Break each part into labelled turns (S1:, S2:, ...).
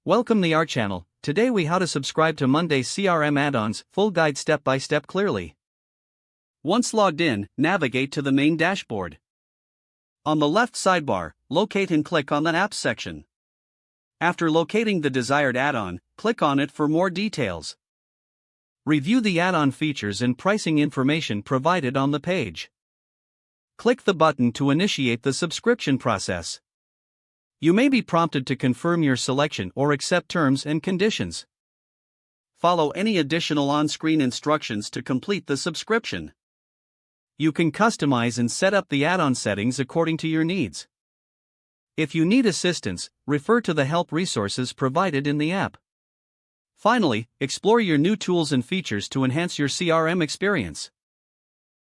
S1: Welcome to our channel. Today we how to subscribe to Monday's CRM add-ons, full guide step by step clearly. Once logged in, navigate to the main dashboard. On the left sidebar, locate and click on the Apps section. After locating the desired add-on, click on it for more details. Review the add-on features and pricing information provided on the page. Click the button to initiate the subscription process. You may be prompted to confirm your selection or accept terms and conditions. Follow any additional on-screen instructions to complete the subscription. You can customize and set up the add-on settings according to your needs. If you need assistance, refer to the help resources provided in the app. Finally, explore your new tools and features to enhance your CRM experience.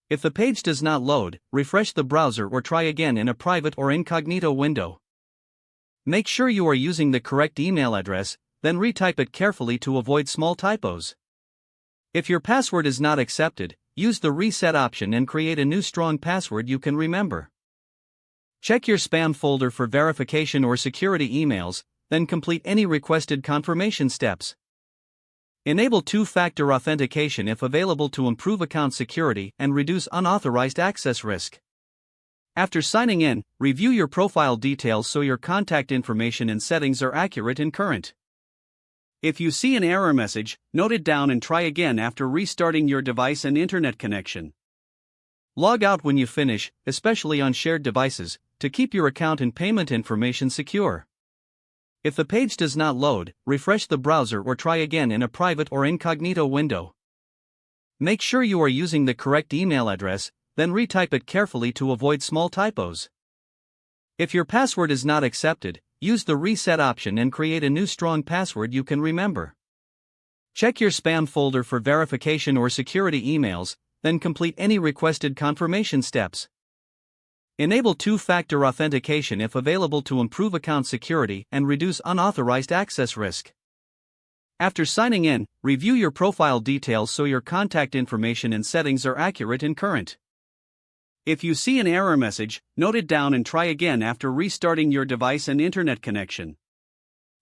S1: If the page does not load, refresh the browser or try again in a private or incognito window. Make sure you are using the correct email address, then retype it carefully to avoid small typos. If your password is not accepted, use the reset option and create a new strong password you can remember. Check your spam folder for verification or security emails, then complete any requested confirmation steps. Enable two-factor authentication if available to improve account security and reduce unauthorized access risk. After signing in, review your profile details so your contact information and settings are accurate and current. If you see an error message, note it down and try again after restarting your device and internet connection. Log out when you finish, especially on shared devices, to keep your account and payment information secure. If the page does not load, refresh the browser or try again in a private or incognito window. Make sure you are using the correct email address, then retype it carefully to avoid small typos. If your password is not accepted, use the reset option and create a new strong password you can remember. Check your spam folder for verification or security emails, then complete any requested confirmation steps. Enable two-factor authentication if available to improve account security and reduce unauthorized access risk. After signing in, review your profile details so your contact information and settings are accurate and current. If you see an error message, note it down and try again after restarting your device and internet connection.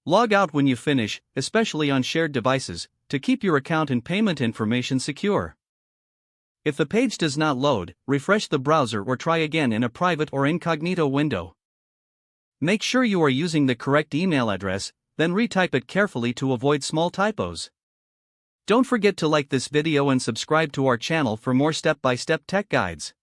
S1: Log out when you finish, especially on shared devices, to keep your account and payment information secure. If the page does not load, refresh the browser or try again in a private or incognito window. Make sure you are using the correct email address, then retype it carefully to avoid small typos. Don't forget to like this video and subscribe to our channel for more step-by-step tech guides.